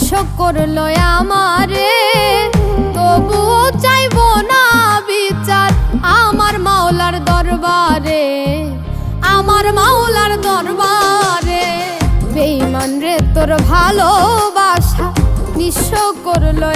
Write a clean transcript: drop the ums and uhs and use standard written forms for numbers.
নিঃস্ব করলো আমারে, তবুও চাইবো না বিচার আমার মাওলার দরবারে, আমার মাওলার দরবারে। বেঈমান রে তোর ভালোবাসা নিঃস্ব করলো